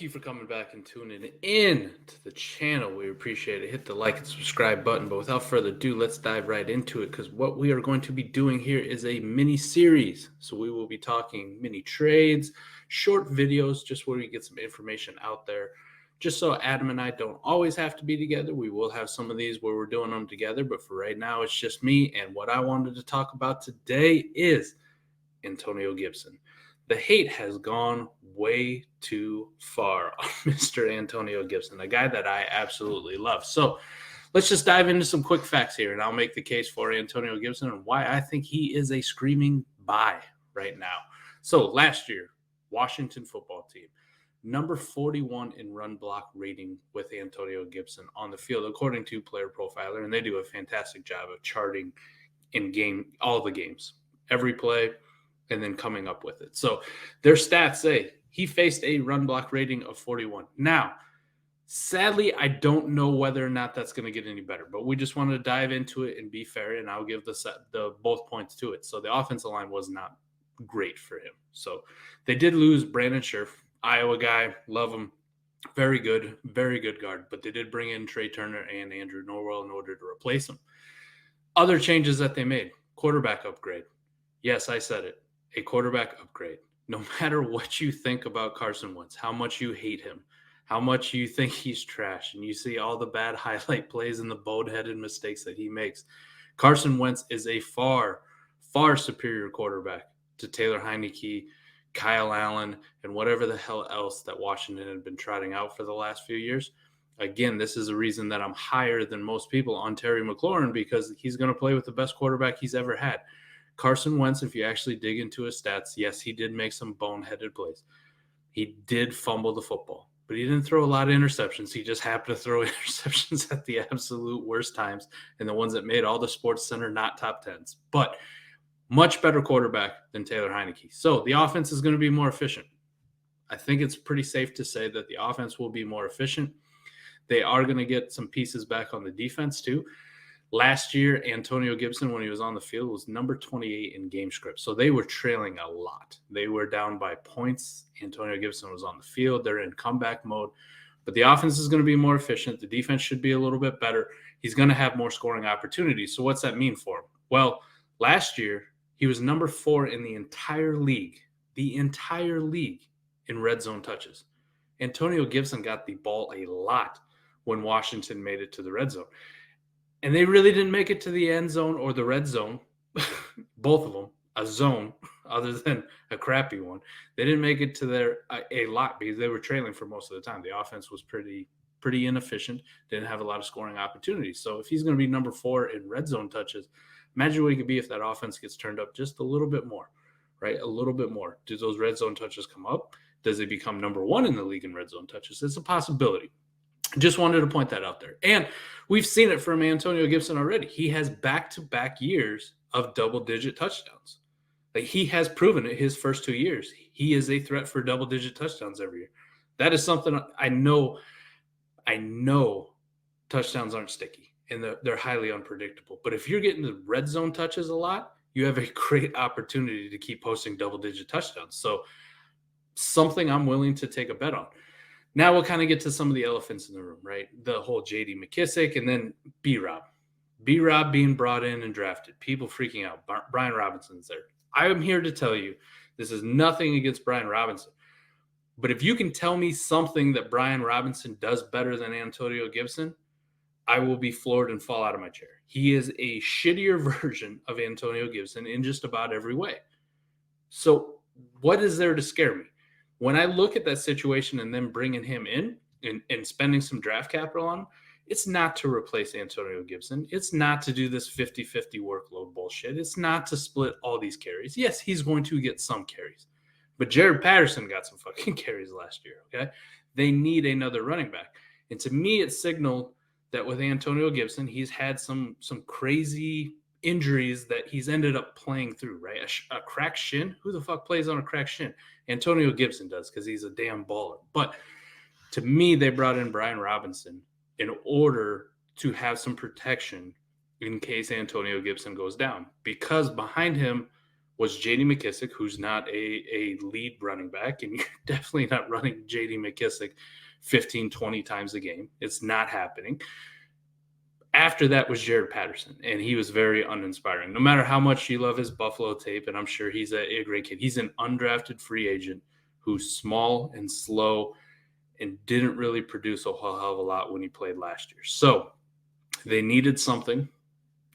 you for coming back and tuning in to the channel. We appreciate it. Hit the like and subscribe button. But without further ado, let's dive right into it because what we are going to be doing here is a mini series. So we will be talking mini trades, short videos, just where we get some information out there. Just so Adam and I don't always have to be together. We will have some of these where we're doing them together. But for right now, it's just me. And what I wanted to talk about today is Antonio Gibson. The hate has gone way too far on Mr. Antonio Gibson, a guy that I absolutely love. So let's just dive into some quick facts here, and I'll make the case for Antonio Gibson and why I think he is a screaming buy right now. So last year, Washington football team, number 41 in run block rating with Antonio Gibson on the field, according to Player Profiler, and they do a fantastic job of charting in game all the games, every play, and then coming up with it. So their stats say he faced a run block rating of 41. Now, sadly, I don't know whether or not that's going to get any better, but we just wanted to dive into it and be fair, and I'll give the both points to it. So the offensive line was not great for him. So they did lose Brandon Scherf, Iowa guy, love him, very good guard, but they did bring in Trey Turner and Andrew Norwell in order to replace him. Other changes that they made, quarterback upgrade. Yes, I said it. A quarterback upgrade. No matter what you think about Carson Wentz, how much you hate him, how much you think he's trash, and you see all the bad highlight plays and the boneheaded mistakes that he makes, Carson Wentz is a far, far superior quarterback to Taylor Heinicke, Kyle Allen, and whatever the hell else that Washington had been trotting out for the last few years. Again, this is a reason that I'm higher than most people on Terry McLaurin because he's going to play with the best quarterback he's ever had. Carson Wentz, if you actually dig into his stats, yes, he did make some boneheaded plays. He did fumble the football, but he didn't throw a lot of interceptions. He just happened to throw interceptions at the absolute worst times and the ones that made all the Sports Center not top 10s. But much better quarterback than Taylor Heinicke. So the offense is going to be more efficient. I think it's pretty safe to say that the offense will be more efficient. They are going to get some pieces back on the defense too. Last year, Antonio Gibson, when he was on the field, was number 28 in game script. So they were trailing a lot. They were down by points. Antonio Gibson was on the field. They're in comeback mode. But the offense is going to be more efficient. The defense should be a little bit better. He's going to have more scoring opportunities. So what's that mean for him? Well, last year, he was number 4 in the entire league in red zone touches. Antonio Gibson got the ball a lot when Washington made it to the red zone. And they really didn't make it to the end zone or the red zone, both of them, a zone other than a crappy one. They didn't make it to their a lot because they were trailing for most of the time. The offense was pretty inefficient, didn't have a lot of scoring opportunities. So if he's going to be number 4 in red zone touches, imagine what he could be if that offense gets turned up just a little bit more, right? A little bit more. Do those red zone touches come up? Does he become number 1 in the league in red zone touches? It's a possibility. Just wanted to point that out there. And we've seen it from Antonio Gibson already. He has back-to-back years of double-digit touchdowns. Like he has proven it his first 2 years. He is a threat for double-digit touchdowns every year. That is something I know touchdowns aren't sticky and they're highly unpredictable. But if you're getting the red zone touches a lot, you have a great opportunity to keep posting double-digit touchdowns. So something I'm willing to take a bet on. Now we'll kind of get to some of the elephants in the room, right? The whole J.D. McKissick and then B-Rob. B-Rob being brought in and drafted. People freaking out. Brian Robinson's there. I am here to tell you this is nothing against Brian Robinson. But if you can tell me something that Brian Robinson does better than Antonio Gibson, I will be floored and fall out of my chair. He is a shittier version of Antonio Gibson in just about every way. So what is there to scare me? When I look at that situation and then bringing him in and spending some draft capital on him, it's not to replace Antonio Gibson. It's not to do this 50-50 workload bullshit. It's not to split all these carries. Yes, he's going to get some carries. But Jared Patterson got some fucking carries last year, okay? They need another running back. And to me, it signaled that with Antonio Gibson, he's had some crazy injuries that he's ended up playing through, right? A cracked shin? Who the fuck plays on a cracked shin? Antonio Gibson does because he's a damn baller. But to me, they brought in Brian Robinson in order to have some protection in case Antonio Gibson goes down. Because behind him was J.D. McKissic, who's not a lead running back, and you're definitely not running J.D. McKissic 15, 20 times a game. It's not happening. After that was Jared Patterson, and he was very uninspiring. No matter how much you love his Buffalo tape, and I'm sure he's a great kid, he's an undrafted free agent who's small and slow and didn't really produce a whole hell of a lot when he played last year. So they needed something.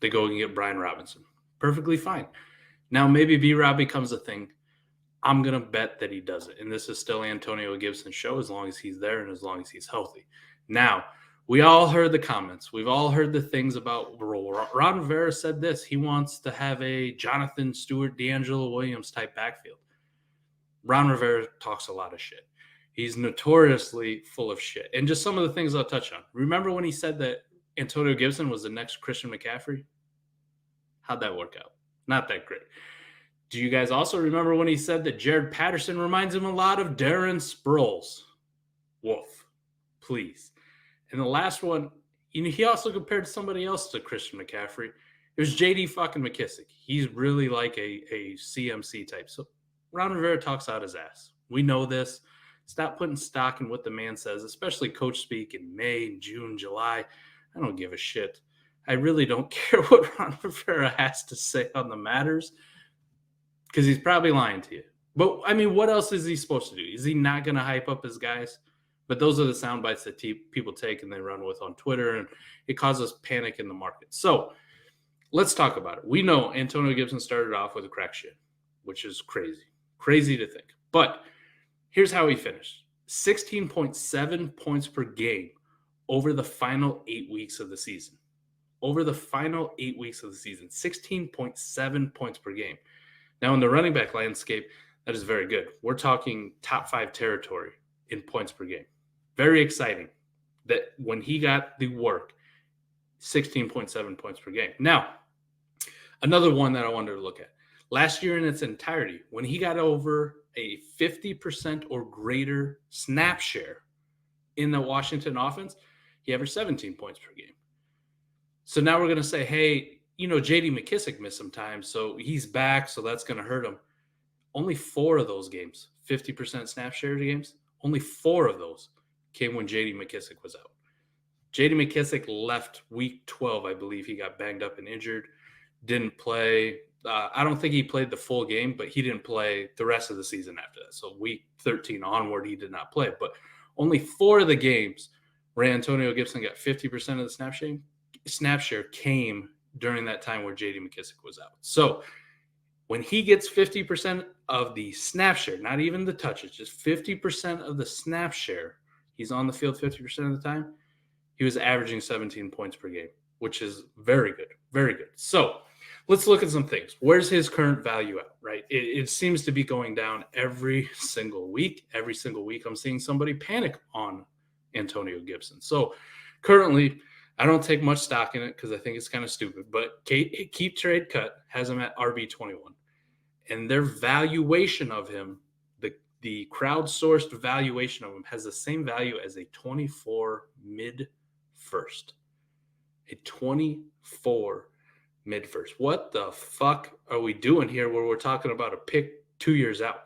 They go and get Brian Robinson. Perfectly fine. Now maybe B-Rob becomes a thing. I'm going to bet that he does it. And this is still Antonio Gibson's show as long as he's there and as long as he's healthy. Now, we all heard the comments. We've all heard the things about Ron Rivera said this. He wants to have a Jonathan Stewart, D'Angelo Williams type backfield. Ron Rivera talks a lot of shit. He's notoriously full of shit. And just some of the things I'll touch on. Remember when he said that Antonio Gibson was the next Christian McCaffrey? How'd that work out? Not that great. Do you guys also remember when he said that Jared Patterson reminds him a lot of Darren Sproles? Woof. Please. And the last one, he also compared somebody else to Christian McCaffrey. It was J.D. fucking McKissic. He's really like a CMC type. So Ron Rivera talks out his ass. We know this. Stop putting stock in what the man says, especially coach speak in May, June, July. I don't give a shit. I really don't care what Ron Rivera has to say on the matters because he's probably lying to you. But, I mean, what else is he supposed to do? Is he not going to hype up his guys? But those are the sound bites that people take and they run with on Twitter, and it causes panic in the market. So let's talk about it. We know Antonio Gibson started off with a crack shin, which is crazy. Crazy to think. But here's how he finished. 16.7 points per game over the final 8 weeks of the season. Over the final 8 weeks of the season, 16.7 points per game. Now, in the running back landscape, that is very good. We're talking top 5 territory in points per game. Very exciting that when he got the work, 16.7 points per game. Now, another one that I wanted to look at. Last year in its entirety, when he got over a 50% or greater snap share in the Washington offense, he averaged 17 points per game. So now we're going to say, hey, J.D. McKissic missed some time, so he's back, so that's going to hurt him. Only 4 of those games, 50% snap share games, only 4 of those came when J.D. McKissic was out. J.D. McKissic left week 12, I believe. He got banged up and injured, didn't play. I don't think he played the full game, but he didn't play the rest of the season after that. So week 13 onward, he did not play. But only 4 of the games where Antonio Gibson got 50% of the snap share came during that time where J.D. McKissic was out. So when he gets 50% of the snap share, not even the touches, just 50% of the snap share, he's on the field 50% of the time, he was averaging 17 points per game, which is very good, very good. So let's look at some things. Where's his current value at, right? It seems to be going down every single week. Every single week I'm seeing somebody panic on Antonio Gibson. So currently, I don't take much stock in it because I think it's kind of stupid, but Keep Trade Cut has him at RB21. And their valuation of him, the crowdsourced valuation of him, has the same value as a 24 mid-first. A 24 mid-first. What the fuck are we doing here where we're talking about a pick 2 years out?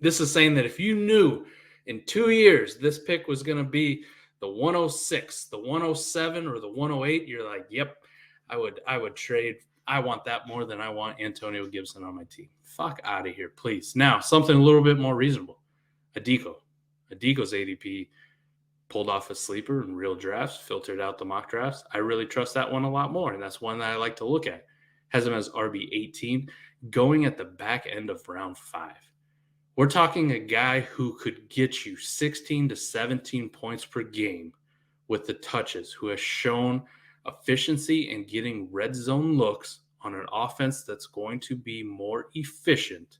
This is saying that if you knew in 2 years this pick was going to be the 106, the 107, or the 108, you're like, yep, I would trade. I want that more than I want Antonio Gibson on my team. Fuck out of here, please. Now, something a little bit more reasonable. Adeko. Adeko's ADP pulled off a sleeper in real drafts, filtered out the mock drafts. I really trust that one a lot more, and that's one that I like to look at. Has him as RB18, going at the back end of round 5. We're talking a guy who could get you 16 to 17 points per game with the touches, who has shown efficiency in getting red zone looks on an offense that's going to be more efficient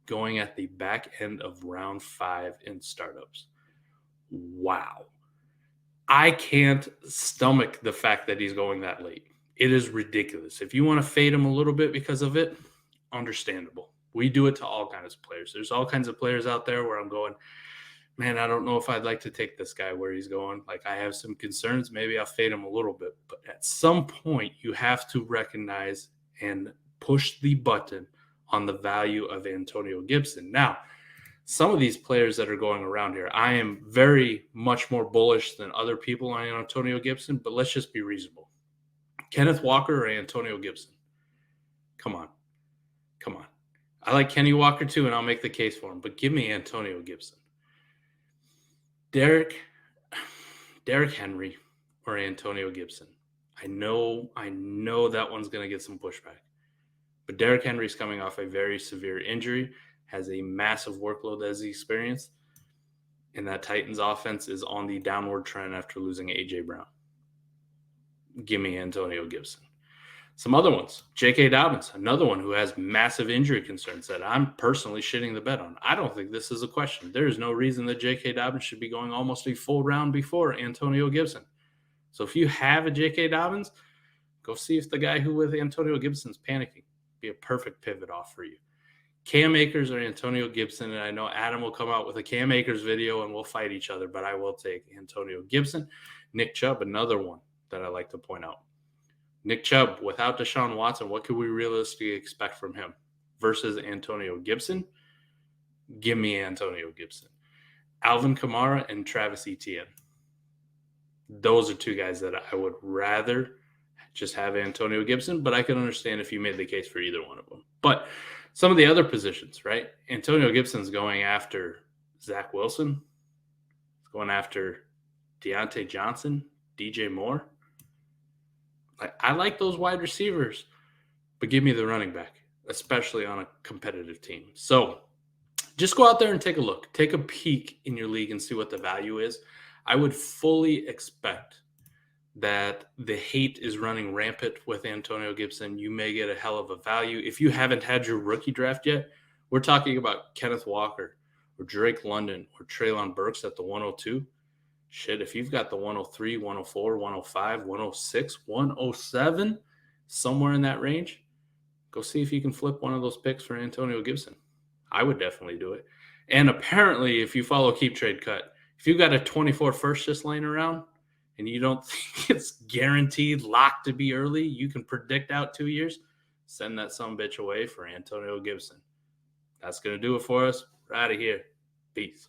going at the back end of round 5 in startups. Wow. I can't stomach the fact that he's going that late. It is ridiculous. If you want to fade him a little bit because of it, understandable. We do it to all kinds of players. There's all kinds of players out there where I'm going, man, I don't know if I'd like to take this guy where he's going. Like, I have some concerns. Maybe I'll fade him a little bit. But at some point, you have to recognize and push the button on the value of Antonio Gibson. Now, some of these players that are going around here, I am very much more bullish than other people on Antonio Gibson, but let's just be reasonable. Kenneth Walker or Antonio Gibson? Come on. I like Kenny Walker too, and I'll make the case for him, but give me Antonio Gibson. Derrick Henry or Antonio Gibson. I know that one's going to get some pushback, but Derrick Henry's coming off a very severe injury, has a massive workload as he experienced, and that Titans offense is on the downward trend after losing A.J. Brown. Give me Antonio Gibson. Some other ones, J.K. Dobbins, another one who has massive injury concerns that I'm personally shitting the bed on. I don't think this is a question. There is no reason that J.K. Dobbins should be going almost a full round before Antonio Gibson. So if you have a J.K. Dobbins, go see if the guy who with Antonio Gibson's panicking. Be a perfect pivot off for you. Cam Akers or Antonio Gibson, and I know Adam will come out with a Cam Akers video and we'll fight each other, but I will take Antonio Gibson. Nick Chubb, another one that I like to point out. Nick Chubb, without Deshaun Watson, what could we realistically expect from him versus Antonio Gibson? Give me Antonio Gibson. Alvin Kamara and Travis Etienne. Those are two guys that I would rather just have Antonio Gibson, but I can understand if you made the case for either one of them. But some of the other positions, right? Antonio Gibson's going after Zach Wilson. He's going after Deontay Johnson, DJ Moore. I like those wide receivers, but give me the running back, especially on a competitive team. So just go out there and take a look. Take a peek in your league and see what the value is. I would fully expect that the hate is running rampant with Antonio Gibson. You may get a hell of a value. If you haven't had your rookie draft yet, we're talking about Kenneth Walker or Drake London or Treylon Burks at the 102. Shit, if you've got the 103, 104, 105, 106, 107, somewhere in that range, go see if you can flip one of those picks for Antonio Gibson. I would definitely do it. And apparently, if you follow Keep Trade Cut, if you've got a 24 first just laying around and you don't think it's guaranteed locked to be early, you can predict out 2 years, send that sumbitch away for Antonio Gibson. That's going to do it for us. We're out of here. Peace.